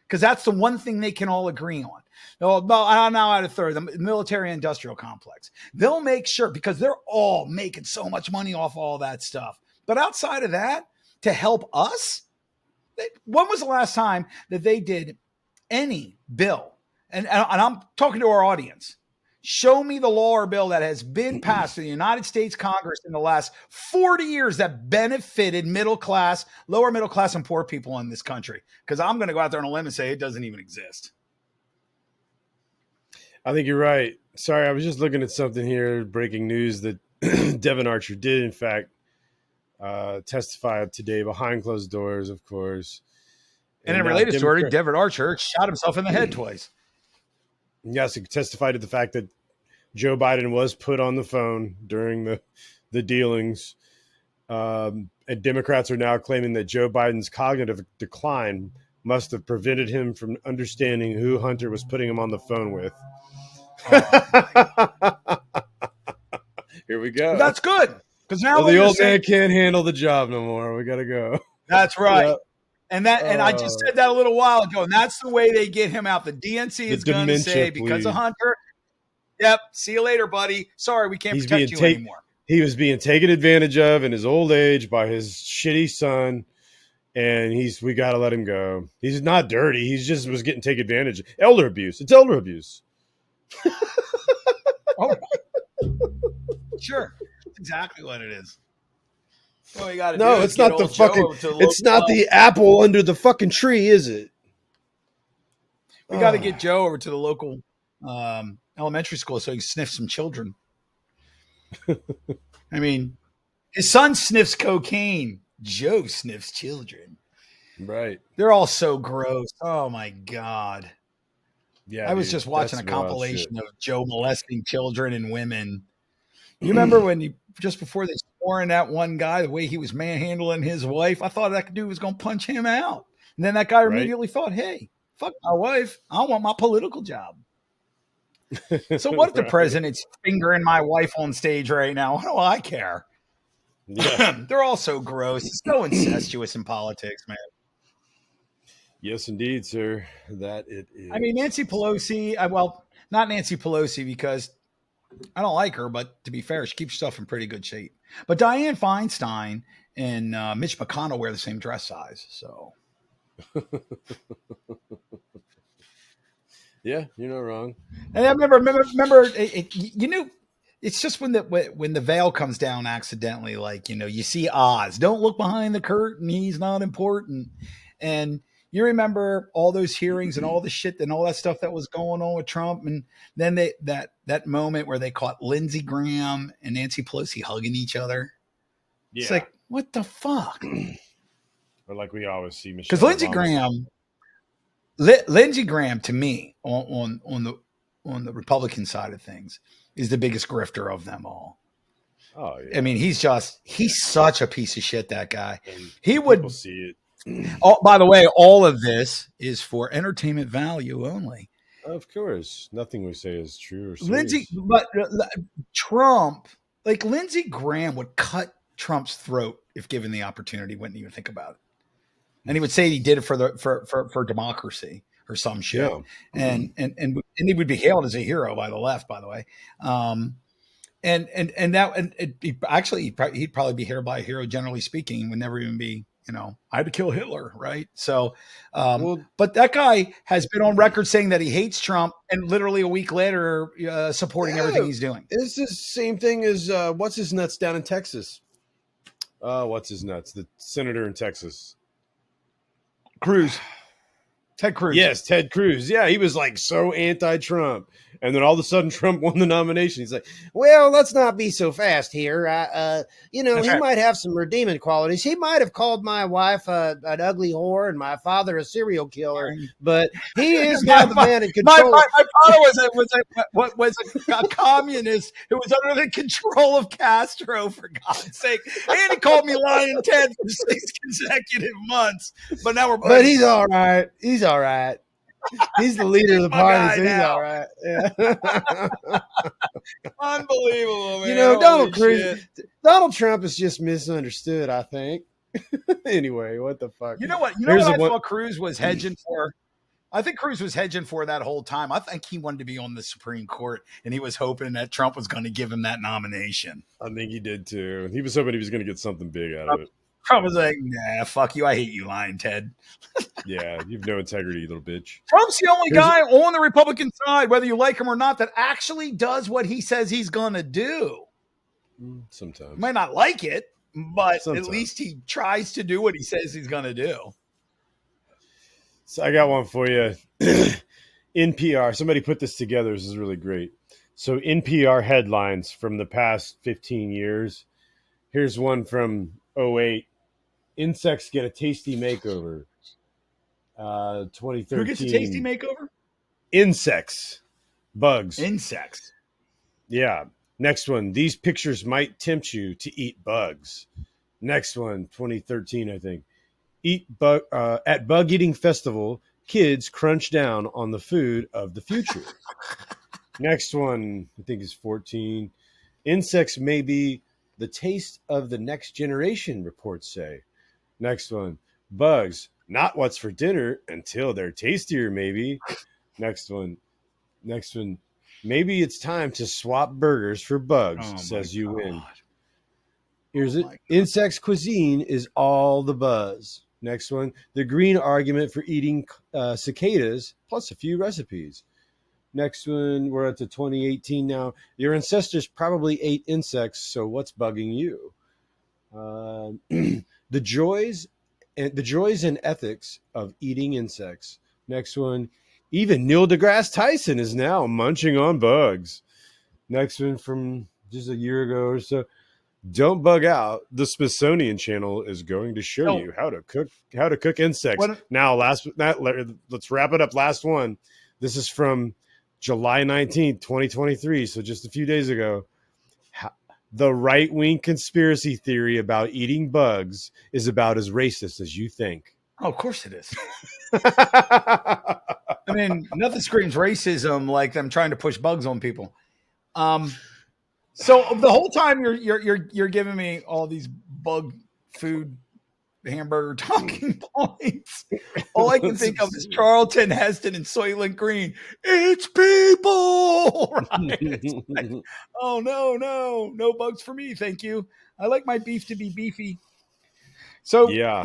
Because that's the one thing they can all agree on. Now out of third, the military industrial complex. They'll make sure, because they're all making so much money off all that stuff. But outside of that, to help us, when was the last time that they did any bill? And I'm talking to our audience. Show me the law or bill that has been passed in the United States Congress in the last 40 years that benefited middle class, lower middle class, and poor people in this country. Because I'm going to go out there on a limb and say it doesn't even exist. I think you're right. Sorry, I was just looking at something here. Breaking news that Devin Archer did, in fact, testify today behind closed doors, of course. And in a now related story, Devin Archer shot himself in the head twice. Yes, he testified to the fact that Joe Biden was put on the phone during the dealings. And Democrats are now claiming that Joe Biden's cognitive decline must have prevented him from understanding who Hunter was putting him on the phone with. Here we go. But that's good. Because now the old man can't handle the job no more. We got to go. That's right. Yep. And I just said that a little while ago, and that's the way they get him out. The DNC is going to say, because of Hunter, yep, see you later, buddy. Sorry, we can't protect you anymore. He was being taken advantage of in his old age by his shitty son, and we got to let him go. He's not dirty. He just was getting taken advantage of. Elder abuse. It's elder abuse. Oh, sure. That's exactly what it is. Well, you gotta no, it's not the fucking. It's not the apple under the fucking tree, is it? We got to get Joe over to the local elementary school so he can sniff some children. I mean, his son sniffs cocaine. Joe sniffs children. Right. They're all so gross. Oh my God. Yeah. I was just watching a compilation of Joe molesting children and women. You remember when just before they swore in that one guy, the way he was manhandling his wife, I thought that dude was going to punch him out. And then that guy immediately thought, hey, fuck my wife. I want my political job. So what if the president's fingering my wife on stage right now? What do I care? Yeah. They're all so gross. It's so incestuous in politics, man. Yes, indeed, sir. That it is. I mean, Nancy Pelosi, well, not Nancy Pelosi because I don't like her, but to be fair, she keeps herself in pretty good shape. But Dianne Feinstein and Mitch McConnell wear the same dress size, so. Yeah, you're not wrong. And I remember you knew it's just when the veil comes down accidentally, like, you see Oz. Don't look behind the curtain. He's not important. And you remember all those hearings and all the shit and all that stuff that was going on with Trump. And then that moment where they caught Lindsey Graham and Nancy Pelosi hugging each other. Yeah. It's like, what the fuck? Or like we always see Michelle. Because Lindsey Graham, to me, on the Republican side of things, is the biggest grifter of them all. Oh yeah. I mean, he's such a piece of shit, that guy. And he would see it. Oh, by the way, all of this is for entertainment value only. Of course, nothing we say is true or serious. Trump, like Lindsey Graham would cut Trump's throat if given the opportunity. Wouldn't even think about it. And he would say he did it for democracy or some shit. Yeah. And he would be hailed as a hero by the left, by the way. He'd probably be hailed by a hero, generally speaking. He would never even be, I had to kill Hitler, right? So, but that guy has been on record saying that he hates Trump, and literally a week later, supporting everything he's doing. It's the same thing as what's his nuts down in Texas. What's his nuts? The senator in Texas. Ted Cruz. Yes, Ted Cruz. Yeah, he was like so anti-Trump. And then all of a sudden Trump won the nomination. He's like, well, let's not be so fast here. He might have some redeeming qualities. He might have called my wife an ugly whore and my father a serial killer, but he is now the man in control. My father was a communist who was under the control of Castro, for God's sake. And he called me Lion Ted for 6 consecutive months. But now we're But he's all right. He's all right. He's the leader of the party, so he's all right. Yeah. Unbelievable, man. Donald Trump is just misunderstood, I think. Anyway, what the fuck? You know what I thought Cruz was hedging for? I think Cruz was hedging for that whole time. I think he wanted to be on the Supreme Court, and he was hoping that Trump was going to give him that nomination. I think he did, too. He was hoping he was going to get something big out of it. Trump was like, nah, fuck you. I hate you, Lion Ted. Yeah, you have no integrity, you little bitch. Trump's the only guy on the Republican side, whether you like him or not, that actually does what he says he's going to do. Sometimes. You might not like it, but at least he tries to do what he says he's going to do. So I got one for you. NPR, somebody put this together. This is really great. So NPR headlines from the past 15 years. Here's one from '08. Insects get a tasty makeover. Who gets a tasty 2013. makeover? Insects. Bugs. Insects. Yeah. Next one. These pictures might tempt you to eat bugs. Next one. 2013, I think. At bug eating festival, kids crunch down on the food of the future. Next one, I think is 14. Insects may be the taste of the next generation, reports say. Next one, bugs, not what's for dinner until they're tastier, maybe. Next one, maybe it's time to swap burgers for bugs, says you win. Here's it. Insects cuisine is all the buzz. Next one, the green argument for eating cicadas, plus a few recipes. Next one, we're at the 2018 now. Your ancestors probably ate insects, so what's bugging you? The joys and ethics of eating insects. Next one, even Neil deGrasse Tyson is now munching on bugs. Next one from just a year ago or so. Don't bug out. The Smithsonian Channel is going to show you how to cook insects. Now, let's wrap it up. Last one. This is from July 19th, 2023. So just a few days ago. The right-wing conspiracy theory about eating bugs is about as racist as you think. Oh, of course it is. I mean, nothing screams racism like them trying to push bugs on people. So the whole time you're giving me all these bug food hamburger talking points, all I can think of is Charlton Heston and Soylent Green. It's people, right? It's like, oh no bugs for me, thank you. I like my beef to be beefy. So yeah,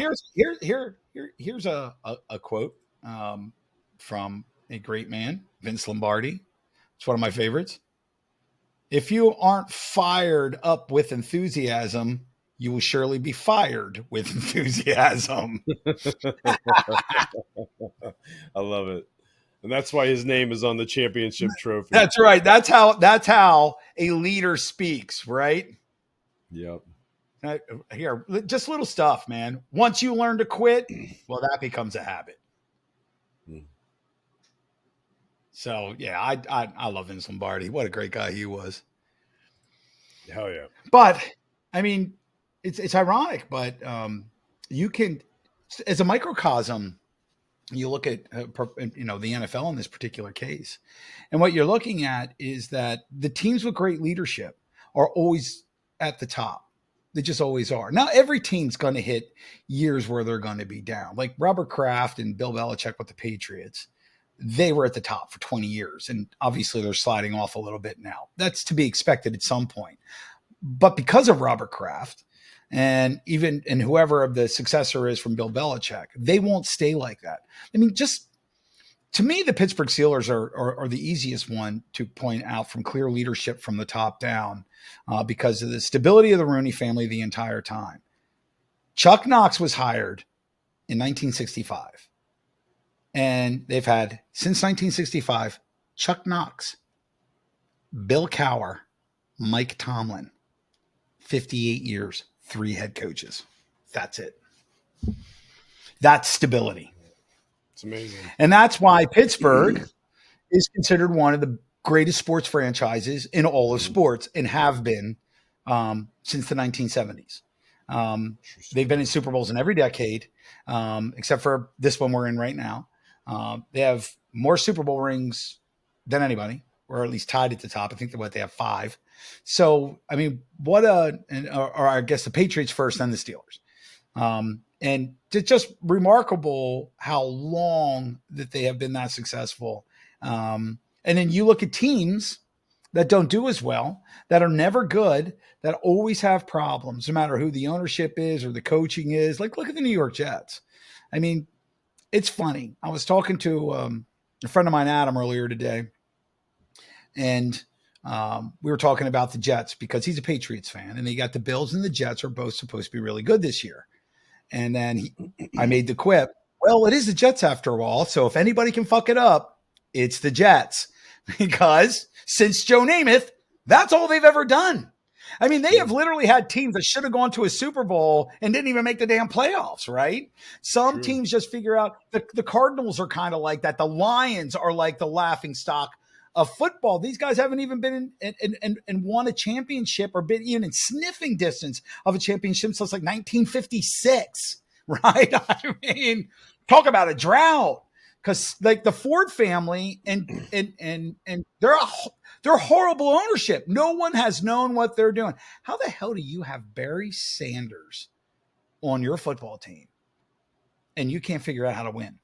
here's a quote from a great man, Vince Lombardi. It's one of my favorites. If you aren't fired up with enthusiasm, you will surely be fired with enthusiasm. I love it. And that's why his name is on the championship trophy. That's right. That's how a leader speaks, right? Yep. Here, just little stuff, man. Once you learn to quit, well, that becomes a habit. So yeah, I love Vince Lombardi. What a great guy he was. Hell yeah. But I mean, it's ironic, but you can, as a microcosm, you look at the NFL in this particular case, and what you're looking at is that the teams with great leadership are always at the top. They just always are. Now, every team's going to hit years where they're going to be down. Like Robert Kraft and Bill Belichick with the Patriots, they were at the top for 20 years, and obviously they're sliding off a little bit now. That's to be expected at some point. But because of Robert Kraft and whoever of the successor is from Bill Belichick, they won't stay like that. I mean, just to me, the Pittsburgh Steelers are the easiest one to point out from clear leadership from the top down because of the stability of the Rooney family the entire time. Chuck Knox was hired in 1965. And they've had, since 1965, Chuck Knox, Bill Cowher, Mike Tomlin, 58 years, 3 head coaches. That's it. That's stability. It's amazing. And that's why Pittsburgh is considered one of the greatest sports franchises in all of sports and have been since the 1970s. They've been in Super Bowls in every decade, except for this one we're in right now. They have more Super Bowl rings than anybody, or at least tied at the top. I think they have 5. So, I mean, or I guess the Patriots first, then the Steelers. And it's just remarkable how long that they have been that successful. And then you look at teams that don't do as well, that are never good, that always have problems, no matter who the ownership is or the coaching is. Like, look at the New York Jets. I mean, it's funny. I was talking to a friend of mine, Adam, earlier today, and we were talking about the Jets because he's a Patriots fan, and they got the Bills and the Jets are both supposed to be really good this year. And then I made the quip, well, it is the Jets after all, so if anybody can fuck it up, It's the Jets, because since Joe Namath, that's all they've ever done. I mean, they have literally had teams that should have gone to a Super Bowl and didn't even make the damn playoffs, right? Some teams just figure out the Cardinals are kind of like that. The Lions are like the laughing stock of football. These guys haven't even been in won a championship or been even in sniffing distance of a championship since like 1956, right? I mean, talk about a drought. Because like the Ford family and they're horrible ownership. No one has known what they're doing. How the hell do you have Barry Sanders on your football team and you can't figure out how to win?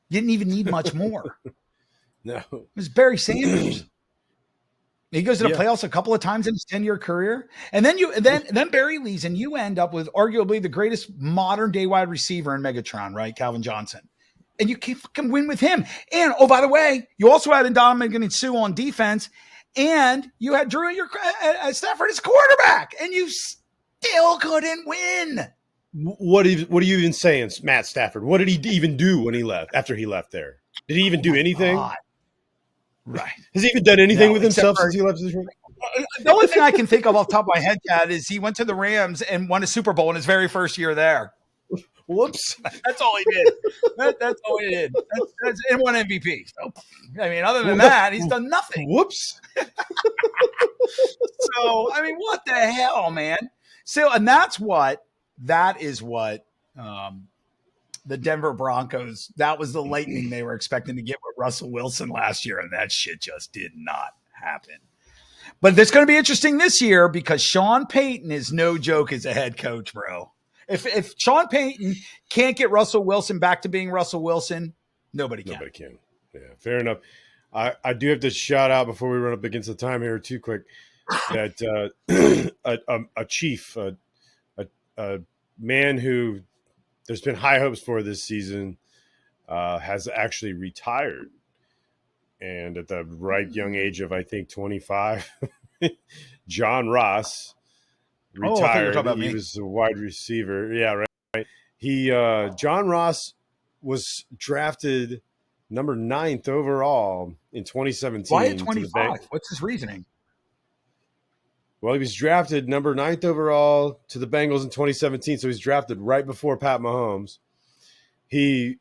You didn't even need much more. No, it was Barry Sanders. He goes to the playoffs a couple of times in his 10-year career, and then Barry leaves, and you end up with arguably the greatest modern day wide receiver in Megatron, right, Calvin Johnson. And you can't fucking win with him. And, oh, by the way, you also had Ndamukong Suh on defense, and you had Drew Stafford as quarterback, and you still couldn't win. What are you even saying, Matt Stafford? What did he even do when he left, after he left there? Did he even do anything? God. Right. Has he even done anything with himself since he left? The only thing I can think of off the top of my head, Chad, is he went to the Rams and won a Super Bowl in his very first year there. Whoops. That's all he did. That's all he did. That's and one MVP. So, I mean, other than that, he's done nothing. Whoops. So, I mean, what the hell, man? So, and that is what the Denver Broncos, that was the lightning they were expecting to get with Russell Wilson last year, and that shit just did not happen. But it's going to be interesting this year because Sean Payton is no joke as a head coach, bro. If Sean Payton can't get Russell Wilson back to being Russell Wilson, nobody can. Nobody can. Yeah, fair enough. I do have to shout out before we run up against the time here too quick that a chief, a man who there's been high hopes for this season has actually retired. And at the ripe young age of, I think, 25, John Ross retired. He was a wide receiver. Yeah, right. John Ross was drafted number 9th overall in 2017. Why at 25? What's his reasoning? Well, he was drafted number 9th overall to the Bengals in 2017, so he's drafted right before Pat Mahomes. He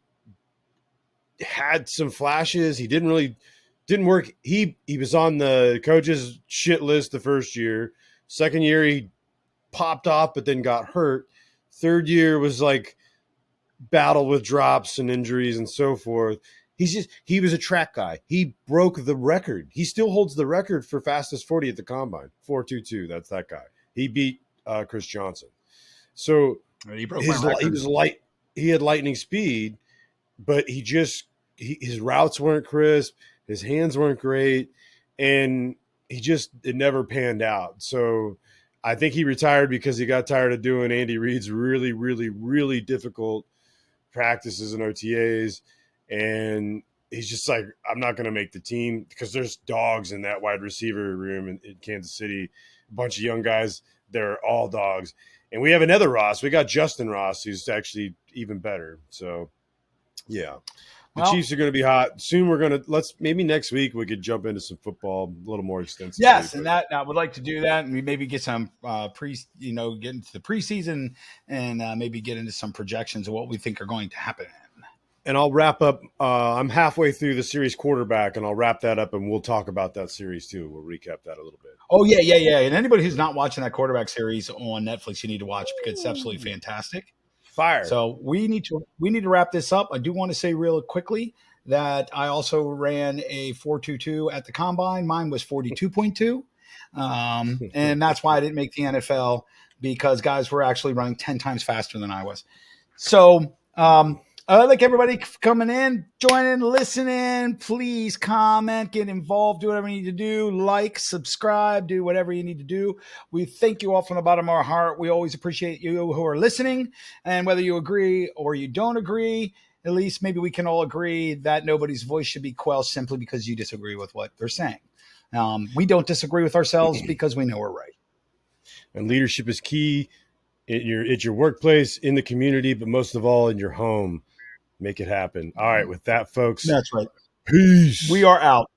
had some flashes. He didn't work. He was on the coach's shit list the first year. Second year, he popped off, but then got hurt. Third year was like battle with drops and injuries and so forth. He was a track guy. He broke the record. He still holds the record for fastest 40 at the combine. 4.22. That's that guy. He beat Chris Johnson. So he was light. He had lightning speed, but his routes weren't crisp. His hands weren't great, and it never panned out. So I think he retired because he got tired of doing Andy Reid's really, really, really difficult practices and OTAs. And he's just like, I'm not going to make the team because there's dogs in that wide receiver room in Kansas City, a bunch of young guys. They're all dogs. And we have another Ross. We got Justin Ross, who's actually even better. So, yeah. The Chiefs are going to be hot. Soon maybe next week we could jump into some football a little more extensively. Yes, and I would like to do that, and we maybe get some get into the preseason and maybe get into some projections of what we think are going to happen. And I'll wrap up. I'm halfway through the series quarterback, and I'll wrap that up, and we'll talk about that series too. We'll recap that a little bit. Oh, yeah. And anybody who's not watching that quarterback series on Netflix, you need to watch because it's absolutely fantastic. Fire. So we need to wrap this up. I do want to say real quickly that I also ran a 4.22 at the combine. Mine was 42.2. And that's why I didn't make the NFL, because guys were actually running 10 times faster than I was. So I'd like everybody coming in, joining, listening. Please comment, get involved, do whatever you need to do. Like, subscribe, do whatever you need to do. We thank you all from the bottom of our heart. We always appreciate you who are listening. And whether you agree or you don't agree, at least maybe we can all agree that nobody's voice should be quelled simply because you disagree with what they're saying. We don't disagree with ourselves because we know we're right. And leadership is key at your workplace, in the community, but most of all in your home. Make it happen. All right, with that, folks. That's right. Peace. We are out.